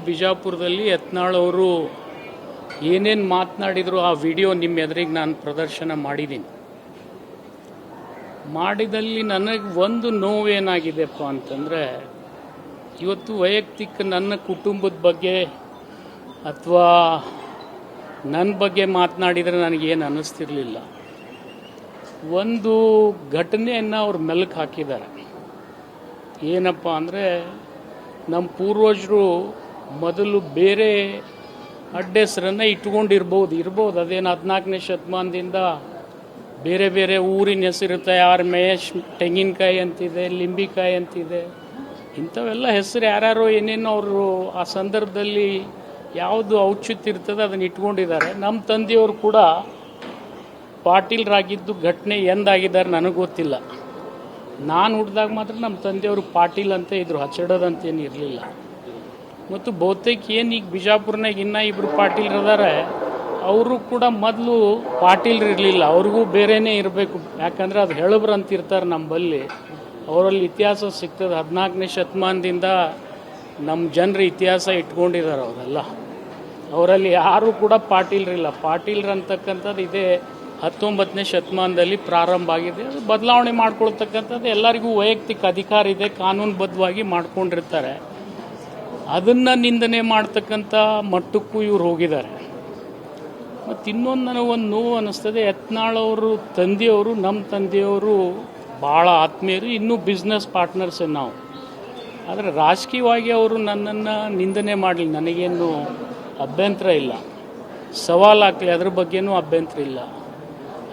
ಬಿಜಾಪುರದಲ್ಲಿ ಯತ್ನಾಳ್ ಅವರು ಏನೇನು ಮಾತನಾಡಿದ್ರು ಆ ವಿಡಿಯೋ ನಿಮ್ಮ ಎದುರಿಗೆ ನಾನು ಪ್ರದರ್ಶನ ಮಾಡಿದ್ದೀನಿ. ಮಾಡಿದಲ್ಲಿ ನನಗೆ ಒಂದು ನೋವೇನಾಗಿದೆಪ್ಪ ಅಂತಂದರೆ, ಇವತ್ತು ವೈಯಕ್ತಿಕ ನನ್ನ ಕುಟುಂಬದ ಬಗ್ಗೆ ಅಥವಾ ನನ್ನ ಬಗ್ಗೆ ಮಾತನಾಡಿದರೆ ನನಗೇನು ಅನ್ನಿಸ್ತಿರ್ಲಿಲ್ಲ. ಒಂದು ಘಟನೆಯನ್ನು ಅವ್ರು ಮೆಲುಕು ಹಾಕಿದ್ದಾರೆ. ಏನಪ್ಪ ಅಂದರೆ, ನಮ್ಮ ಪೂರ್ವಜರು ಮೊದಲು ಬೇರೆ ಅಡ್ಡೆಸರನ್ನು ಇಟ್ಕೊಂಡಿರ್ಬೋದು. ಅದೇನು 14ನೇ ಶತಮಾನದಿಂದ ಬೇರೆ ಬೇರೆ ಊರಿನ ಹೆಸರಿರುತ್ತೆ. ಯಾರು ಮಹೇಶ್ ತೆಂಗಿನಕಾಯಿ ಅಂತಿದೆ, ಲಿಂಬಿಕಾಯಿ ಅಂತಿದೆ, ಇಂಥವೆಲ್ಲ ಹೆಸರು ಯಾರ್ಯಾರೋ ಏನೇನೋ ಅವರು ಆ ಸಂದರ್ಭದಲ್ಲಿ ಯಾವುದು ಔಚಿತ್ಯ ಇರ್ತದೆ ಅದನ್ನು ಇಟ್ಕೊಂಡಿದ್ದಾರೆ. ನಮ್ಮ ತಂದೆಯವರು ಕೂಡ ಪಾಟೀಲ್ರಾಗಿದ್ದು ಘಟನೆ ಎಂದಾಗಿದ್ದಾರೆ ನನಗೆ ಗೊತ್ತಿಲ್ಲ. ನಾನು ಹುಟ್ಟಿದಾಗ ಮಾತ್ರ ನಮ್ಮ ತಂದೆಯವರು ಪಾಟೀಲ್ ಅಂತ ಇದ್ರು, ಹಚ್ಚಡೋದಂತೇನು ಇರಲಿಲ್ಲ. ಮತ್ತು ಬಹುತೇಕ ಏನು ಈಗ ಬಿಜಾಪುರ್ನಾಗ ಇನ್ನೂ ಇಬ್ಬರು ಪಾಟೀಲ್ರಿದ್ದಾರೆ, ಅವರು ಕೂಡ ಮೊದಲು ಪಾಟೀಲ್ರು ಇರಲಿಲ್ಲ, ಅವ್ರಿಗೂ ಬೇರೆಯೇ ಇರಬೇಕು. ಯಾಕಂದರೆ ಅದು ಹೇಳಬ್ರು ಅಂತ ಇರ್ತಾರೆ ನಮ್ಮಲ್ಲಿ. ಅವರಲ್ಲಿ ಇತಿಹಾಸ ಸಿಗ್ತದೆ. 14ನೇ ಶತಮಾನದಿಂದ ನಮ್ಮ ಜನರು ಇತಿಹಾಸ ಇಟ್ಕೊಂಡಿದ್ದಾರೆ. ಅವರೆಲ್ಲ ಅವರಲ್ಲಿ ಯಾರೂ ಕೂಡ ಪಾಟೀಲ್ರಿಲ್ಲ. ಪಾಟೀಲ್ರು ಅಂತಕ್ಕಂಥದ್ದು ಇದೇ 19ನೇ ಶತಮಾನದಲ್ಲಿ ಪ್ರಾರಂಭ ಆಗಿದೆ. ಅದು ಬದಲಾವಣೆ ಮಾಡ್ಕೊಳ್ತಕ್ಕಂಥದ್ದು ಎಲ್ಲರಿಗೂ ವೈಯಕ್ತಿಕ ಅಧಿಕಾರ ಇದೆ, ಕಾನೂನುಬದ್ಧವಾಗಿ ಮಾಡ್ಕೊಂಡಿರ್ತಾರೆ. ಅದನ್ನು ನಿಂದನೆ ಮಾಡ್ತಕ್ಕಂಥ ಮಟ್ಟಕ್ಕೂ ಇವ್ರು ಹೋಗಿದ್ದಾರೆ. ಮತ್ತು ಇನ್ನೊಂದು ನನಗೊಂದು ನೋವು ಅನ್ನಿಸ್ತದೆ, ಯತ್ನಾಳ್ ಅವರು ತಂದೆಯವರು ನಮ್ಮ ತಂದೆಯವರು ಭಾಳ ಆತ್ಮೀಯರು, ಇನ್ನೂ ಬಿಸ್ನೆಸ್ ಪಾರ್ಟ್ನರ್ಸೇ ನಾವು. ಆದರೆ ರಾಜಕೀಯವಾಗಿ ಅವರು ನನ್ನನ್ನು ನಿಂದನೆ ಮಾಡಲಿ, ನನಗೇನು ಅಭ್ಯಂತರ ಇಲ್ಲ, ಸವಾಲಾಗಲಿ, ಅದ್ರ ಬಗ್ಗೆನೂ ಅಭ್ಯಂತರ ಇಲ್ಲ.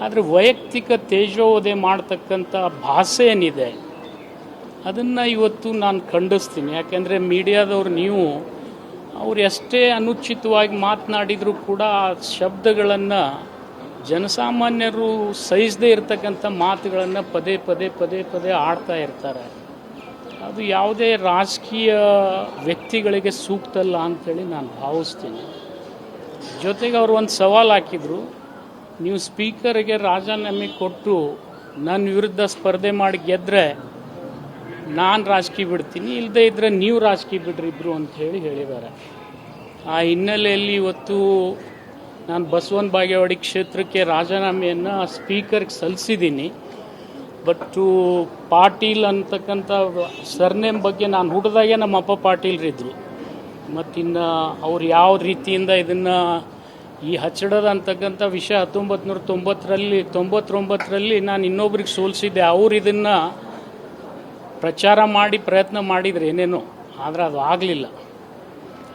ಆದರೆ ವೈಯಕ್ತಿಕ ತೇಜೋವಧೆ ಮಾಡ್ತಕ್ಕಂಥ ಭಾಷೆ ಏನಿದೆ ಅದನ್ನು ಇವತ್ತು ನಾನು ಖಂಡಿಸ್ತೀನಿ. ಯಾಕೆಂದರೆ ಮೀಡಿಯಾದವ್ರು ನೀವು ಅವ್ರು ಎಷ್ಟೇ ಅನುಚಿತವಾಗಿ ಮಾತನಾಡಿದರೂ ಕೂಡ ಆ ಶಬ್ದಗಳನ್ನು ಜನಸಾಮಾನ್ಯರು ಸಹಿಸದೇ ಇರತಕ್ಕಂಥ ಮಾತುಗಳನ್ನು ಪದೇ ಪದೇ ಪದೇ ಪದೇ ಆಡ್ತಾ ಇರ್ತಾರೆ. ಅದು ಯಾವುದೇ ರಾಜಕೀಯ ವ್ಯಕ್ತಿಗಳಿಗೆ ಸೂಕ್ತ ಅಲ್ಲ ಅಂಥೇಳಿ ನಾನು ಭಾವಿಸ್ತೀನಿ. ಜೊತೆಗೆ ಅವರು ಒಂದು ಸವಾಲು ಹಾಕಿದರು, ನೀವು ಸ್ಪೀಕರ್ಗೆ ರಾಜೀನಾಮೆ ಕೊಟ್ಟು ನನ್ನ ವಿರುದ್ಧ ಸ್ಪರ್ಧೆ ಮಾಡಿ ಗೆದ್ದರೆ ನಾನು ರಾಜಕೀಯ ಬಿಡ್ತೀನಿ, ಇಲ್ಲದೇ ಇದ್ದರೆ ನೀವು ರಾಜಕೀಯ ಬಿಡ್ರಿ ಇಬ್ಬರು ಅಂಥೇಳಿ ಹೇಳಿದ್ದಾರೆ. ಆ ಹಿನ್ನೆಲೆಯಲ್ಲಿ ಇವತ್ತು ನಾನು ಬಸವನ ಬಾಗೇವಾಡಿ ಕ್ಷೇತ್ರಕ್ಕೆ ರಾಜೀನಾಮೆಯನ್ನು ಸ್ಪೀಕರ್ಗೆ ಸಲ್ಲಿಸಿದ್ದೀನಿ. ಬಟ್ಟು ಪಾಟೀಲ್ ಅಂತಕ್ಕಂಥ ಸರ್ನೇಮ್ ಬಗ್ಗೆ ನಾನು ಹುಟ್ಟಿದಾಗೆ ನಮ್ಮ ಅಪ್ಪ ಪಾಟೀಲ್ರಿದ್ದರು. ಮತ್ತಿನ್ನು ಅವ್ರು ಯಾವ ರೀತಿಯಿಂದ ಇದನ್ನು ಈ ಹಚ್ಚಡದ ಅಂತಕ್ಕಂಥ ವಿಷಯ 1999ರಲ್ಲಿ ನಾನು ಇನ್ನೊಬ್ರಿಗೆ ಸೋಲಿಸಿದ್ದೆ. ಅವ್ರು ಇದನ್ನು ಪ್ರಚಾರ ಮಾಡಿ ಪ್ರಯತ್ನ ಮಾಡಿದ್ರು ಏನೇನೋ, ಆದರೆ ಅದು ಆಗಲಿಲ್ಲ.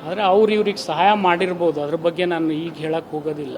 ಆದರೆ ಅವ್ರು ಇವ್ರಿಗೆ ಸಹಾಯ ಮಾಡಿರ್ಬೋದು, ಅದ್ರ ಬಗ್ಗೆ ನಾನು ಈಗ ಹೇಳಕ್ಕೆ ಹೋಗೋದಿಲ್ಲ.